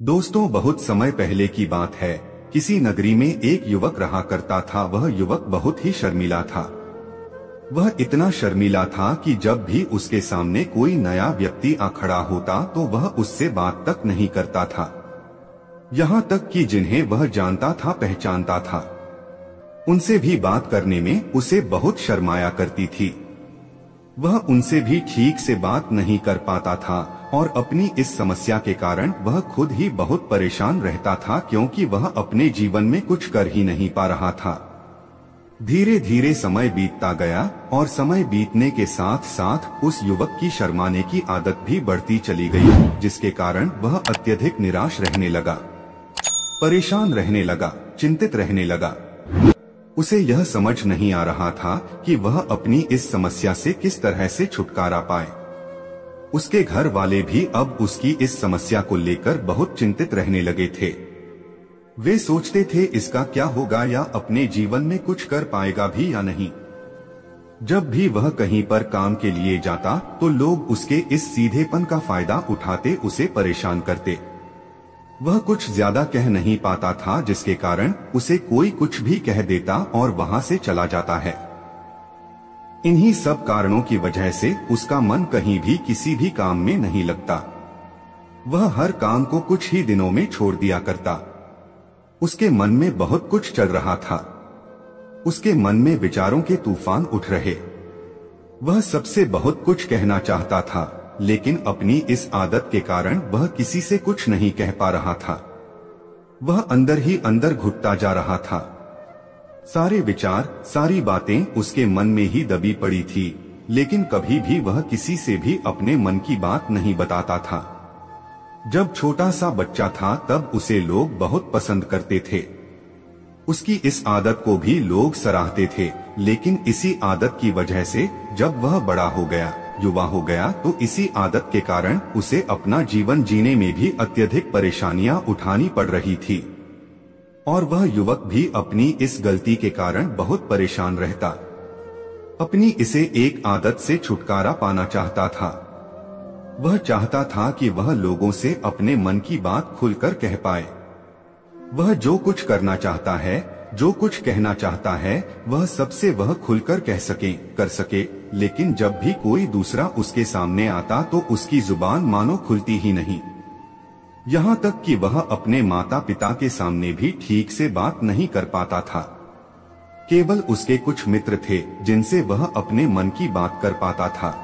दोस्तों, बहुत समय पहले की बात है। किसी नगरी में एक युवक रहा करता था। वह युवक बहुत ही शर्मीला था। वह इतना शर्मीला था कि जब भी उसके सामने कोई नया व्यक्ति आ खड़ा होता तो वह उससे बात तक नहीं करता था। यहाँ तक कि जिन्हें वह जानता था, पहचानता था, उनसे भी बात करने में उसे बहुत शर्माया करती थी। वह उनसे भी ठीक से बात नहीं कर पाता था और अपनी इस समस्या के कारण वह खुद ही बहुत परेशान रहता था, क्योंकि वह अपने जीवन में कुछ कर ही नहीं पा रहा था। धीरे धीरे समय बीतता गया और समय बीतने के साथ साथ उस युवक की शर्माने की आदत भी बढ़ती चली गई, जिसके कारण वह अत्यधिक निराश रहने लगा, परेशान रहने लगा, चिंतित रहने लगा। उसे यह समझ नहीं आ रहा था कि वह अपनी इस समस्या से किस तरह से छुटकारा पाए। उसके घर वाले भी अब उसकी इस समस्या को लेकर बहुत चिंतित रहने लगे थे। वे सोचते थे इसका क्या होगा, या अपने जीवन में कुछ कर पाएगा भी या नहीं। जब भी वह कहीं पर काम के लिए जाता तो लोग उसके इस सीधेपन का फायदा उठाते उसे परेशान करते। वह कुछ ज्यादा कह नहीं पाता था, जिसके कारण उसे कोई कुछ भी कह देता और वहां से चला जाता है। इन्हीं सब कारणों की वजह से उसका मन कहीं भी किसी भी काम में नहीं लगता। वह हर काम को कुछ ही दिनों में छोड़ दिया करता। उसके मन में बहुत कुछ चल रहा था। उसके मन में विचारों के तूफान उठ रहे। वह सबसे बहुत कुछ कहना चाहता था, लेकिन अपनी इस आदत के कारण वह किसी से कुछ नहीं कह पा रहा था। वह अंदर ही अंदर घुटता जा रहा था। सारे विचार, सारी बातें उसके मन में ही दबी पड़ी थी, लेकिन कभी भी वह किसी से भी अपने मन की बात नहीं बताता था। जब छोटा सा बच्चा था तब उसे लोग बहुत पसंद करते थे। उसकी इस आदत को भी लोग सराहते थे, लेकिन इसी आदत की वजह से जब वह बड़ा हो गया, युवा हो गया, तो इसी आदत के कारण उसे अपना जीवन जीने में भी अत्यधिक परेशानियां उठानी पड़ रही थी। और वह युवक भी अपनी इस गलती के कारण बहुत परेशान रहता। अपनी इसे एक आदत से छुटकारा पाना चाहता था। वह चाहता था कि वह लोगों से अपने मन की बात खुलकर कह पाए। वह जो कुछ करना चाहता है, जो कुछ कहना चाहता है, वह सबसे वह खुलकर कह सके, कर सके। लेकिन जब भी कोई दूसरा उसके सामने आता तो उसकी जुबान मानो खुलती ही नहीं। यहाँ तक कि वह अपने माता पिता के सामने भी ठीक से बात नहीं कर पाता था। केवल उसके कुछ मित्र थे जिनसे वह अपने मन की बात कर पाता था।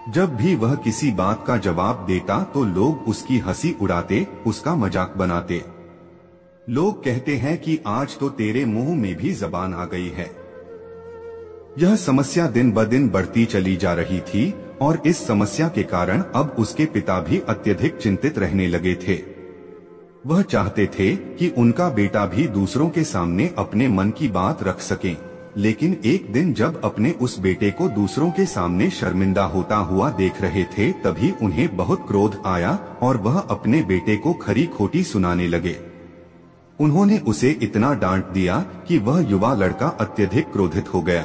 जब भी वह किसी बात का जवाब देता तो लोग उसकी हंसी उड़ाते, उसका मजाक बनाते। लोग कहते हैं कि आज तो तेरे मुंह में भी जबान आ गई है। यह समस्या दिन ब दिन बढ़ती चली जा रही थी और इस समस्या के कारण अब उसके पिता भी अत्यधिक चिंतित रहने लगे थे। वह चाहते थे कि उनका बेटा भी दूसरों के सामने अपने मन की बात रख सके, लेकिन एक दिन जब अपने उस बेटे को दूसरों के सामने शर्मिंदा होता हुआ देख रहे थे, तभी उन्हें बहुत क्रोध आया और वह अपने बेटे को खरी खोटी सुनाने लगे। उन्होंने उसे इतना डांट दिया कि वह युवा लड़का अत्यधिक क्रोधित हो गया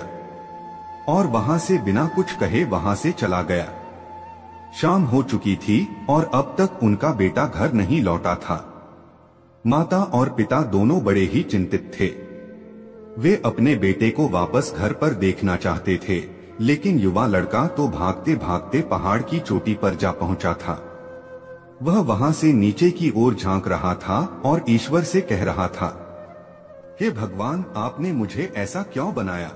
और वहां से बिना कुछ कहे वहां से चला गया। शाम हो चुकी थी और अब तक उनका बेटा घर नहीं लौटा था। माता और पिता दोनों बड़े ही चिंतित थे। वे अपने बेटे को वापस घर पर देखना चाहते थे, लेकिन युवा लड़का तो भागते भागते पहाड़ की चोटी पर जा पहुंचा था। वह वहां से नीचे की ओर झांक रहा था और ईश्वर से कह रहा था, हे भगवान, आपने मुझे ऐसा क्यों बनाया?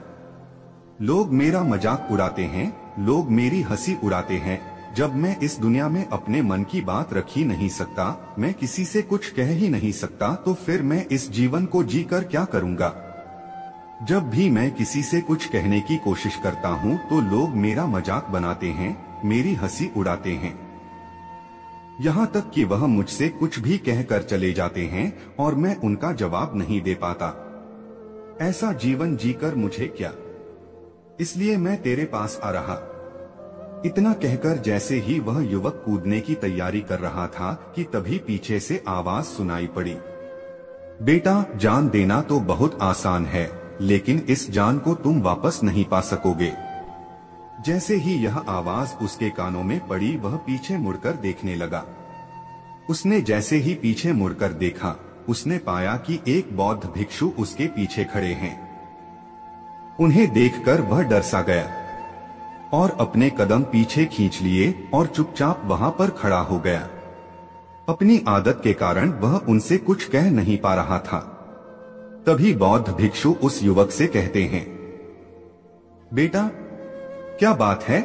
लोग मेरा मजाक उड़ाते हैं, लोग मेरी हंसी उड़ाते हैं। जब मैं इस दुनिया में अपने मन की बात रख ही नहीं सकता, मैं किसी से कुछ कह ही नहीं सकता, तो फिर मैं इस जीवन को जीकर क्या करूंगा? जब भी मैं किसी से कुछ कहने की कोशिश करता हूँ तो लोग मेरा मजाक बनाते हैं, मेरी हंसी उड़ाते हैं। यहाँ तक कि वह मुझसे कुछ भी कहकर चले जाते हैं और मैं उनका जवाब नहीं दे पाता। ऐसा जीवन जीकर मुझे क्या? इसलिए मैं तेरे पास आ रहा। इतना कहकर जैसे ही वह युवक कूदने की तैयारी कर रहा था कि तभी पीछे से आवाज सुनाई पड़ी, बेटा, जान देना तो बहुत आसान है, लेकिन इस जान को तुम वापस नहीं पा सकोगे। जैसे ही यह आवाज उसके कानों में पड़ी, वह पीछे मुड़कर देखने लगा। उसने जैसे ही पीछे मुड़कर देखा, उसने पाया कि एक बौद्ध भिक्षु उसके पीछे खड़े हैं। उन्हें देखकर वह डर सा गया और अपने कदम पीछे खींच लिए और चुपचाप वहां पर खड़ा हो गया। अपनी आदत के कारण वह उनसे कुछ कह नहीं पा रहा था। तभी बौद्ध भिक्षु उस युवक से कहते हैं, बेटा, क्या बात है?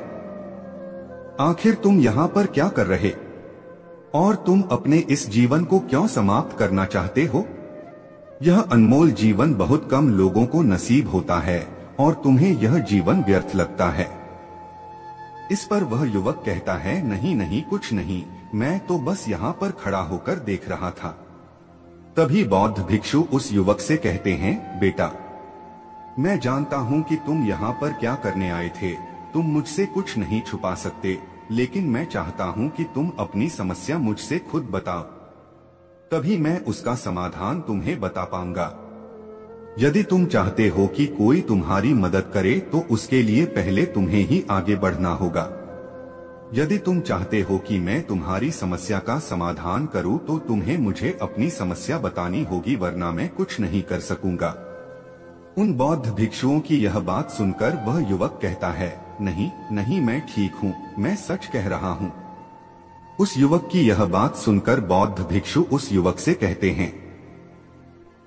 आखिर तुम यहाँ पर क्या कर रहे? और तुम अपने इस जीवन को क्यों समाप्त करना चाहते हो? यह अनमोल जीवन बहुत कम लोगों को नसीब होता है और तुम्हें यह जीवन व्यर्थ लगता है। इस पर वह युवक कहता है, नहीं नहीं, कुछ नहीं, मैं तो बस यहाँ पर खड़ा होकर देख रहा था। तभी बौद्ध भिक्षु उस युवक से कहते हैं, बेटा, मैं जानता हूँ कि तुम यहाँ पर क्या करने आए थे। तुम मुझसे कुछ नहीं छुपा सकते, लेकिन मैं चाहता हूँ कि तुम अपनी समस्या मुझसे खुद बताओ, तभी मैं उसका समाधान तुम्हें बता पाऊंगा। यदि तुम चाहते हो कि कोई तुम्हारी मदद करे तो उसके लिए पहले तुम्हें ही आगे बढ़ना होगा। यदि तुम चाहते हो कि मैं तुम्हारी समस्या का समाधान करूं तो तुम्हें मुझे अपनी समस्या बतानी होगी, वरना मैं कुछ नहीं कर सकूंगा। उन बौद्ध भिक्षुओं की यह बात सुनकर वह युवक कहता है, नहीं नहीं, मैं ठीक हूँ, मैं सच कह रहा हूँ। उस युवक की यह बात सुनकर बौद्ध भिक्षु उस युवक से कहते हैं,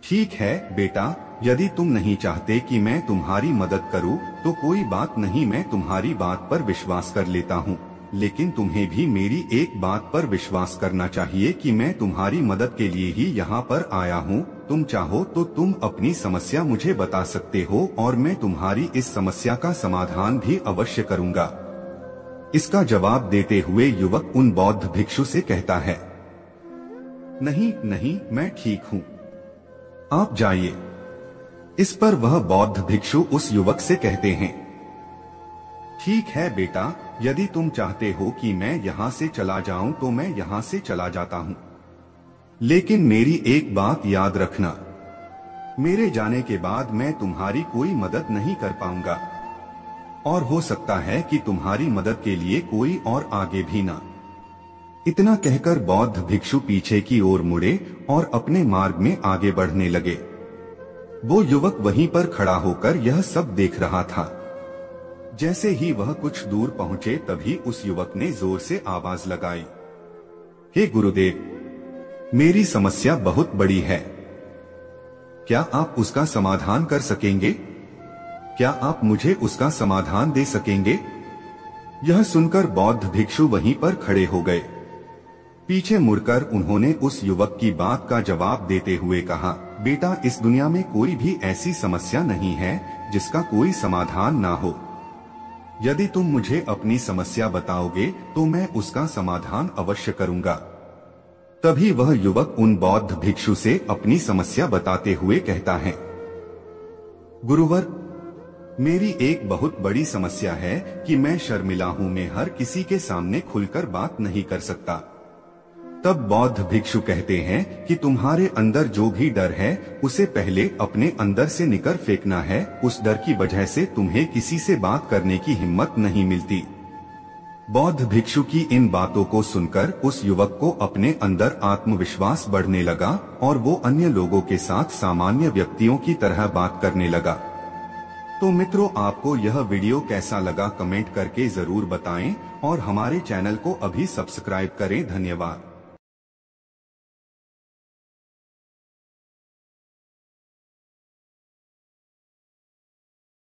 ठीक है बेटा, यदि तुम नहीं चाहते कि मैं तुम्हारी मदद करूं तो कोई बात नहीं, मैं तुम्हारी बात पर विश्वास कर लेता हूं। लेकिन तुम्हें भी मेरी एक बात पर विश्वास करना चाहिए कि मैं तुम्हारी मदद के लिए ही यहाँ पर आया हूँ। तुम चाहो तो तुम अपनी समस्या मुझे बता सकते हो और मैं तुम्हारी इस समस्या का समाधान भी अवश्य करूँगा। इसका जवाब देते हुए युवक उन बौद्ध भिक्षु से कहता है, नहीं नहीं, मैं ठीक हूँ, आप जाइए। इस पर वह बौद्ध भिक्षु उस युवक से कहते हैं, ठीक है बेटा, यदि तुम चाहते हो कि मैं यहाँ से चला जाऊं तो मैं यहाँ से चला जाता हूँ, लेकिन मेरी एक बात याद रखना, मेरे जाने के बाद मैं तुम्हारी कोई मदद नहीं कर पाऊंगा और हो सकता है कि तुम्हारी मदद के लिए कोई और आगे भी ना। इतना कहकर बौद्ध भिक्षु पीछे की ओर मुड़े और अपने मार्ग में आगे बढ़ने लगे। वो युवक वहीं पर खड़ा होकर यह सब देख रहा था। जैसे ही वह कुछ दूर पहुंचे तभी उस युवक ने जोर से आवाज लगाई, हे गुरुदेव, मेरी समस्या बहुत बड़ी है, क्या आप उसका समाधान कर सकेंगे? क्या आप मुझे उसका समाधान दे सकेंगे? यह सुनकर बौद्ध भिक्षु वहीं पर खड़े हो गए। पीछे मुड़कर उन्होंने उस युवक की बात का जवाब देते हुए कहा, बेटा, इस दुनिया में कोई भी ऐसी समस्या नहीं है जिसका कोई समाधान ना हो। यदि तुम मुझे अपनी समस्या बताओगे तो मैं उसका समाधान अवश्य करूंगा। तभी वह युवक उन बौद्ध भिक्षु से अपनी समस्या बताते हुए कहता है, गुरुवर, मेरी एक बहुत बड़ी समस्या है कि मैं शर्मिला हूँ, मैं हर किसी के सामने खुलकर बात नहीं कर सकता। तब बौद्ध भिक्षु कहते हैं कि तुम्हारे अंदर जो भी डर है उसे पहले अपने अंदर से निकाल फेंकना है। उस डर की वजह से तुम्हें किसी से बात करने की हिम्मत नहीं मिलती। बौद्ध भिक्षु की इन बातों को सुनकर उस युवक को अपने अंदर आत्मविश्वास बढ़ने लगा और वो अन्य लोगों के साथ सामान्य व्यक्तियों की तरह बात करने लगा। तो मित्रों, आपको यह वीडियो कैसा लगा कमेंट करके जरूर बताएं और हमारे चैनल को अभी सब्सक्राइब करें। धन्यवाद।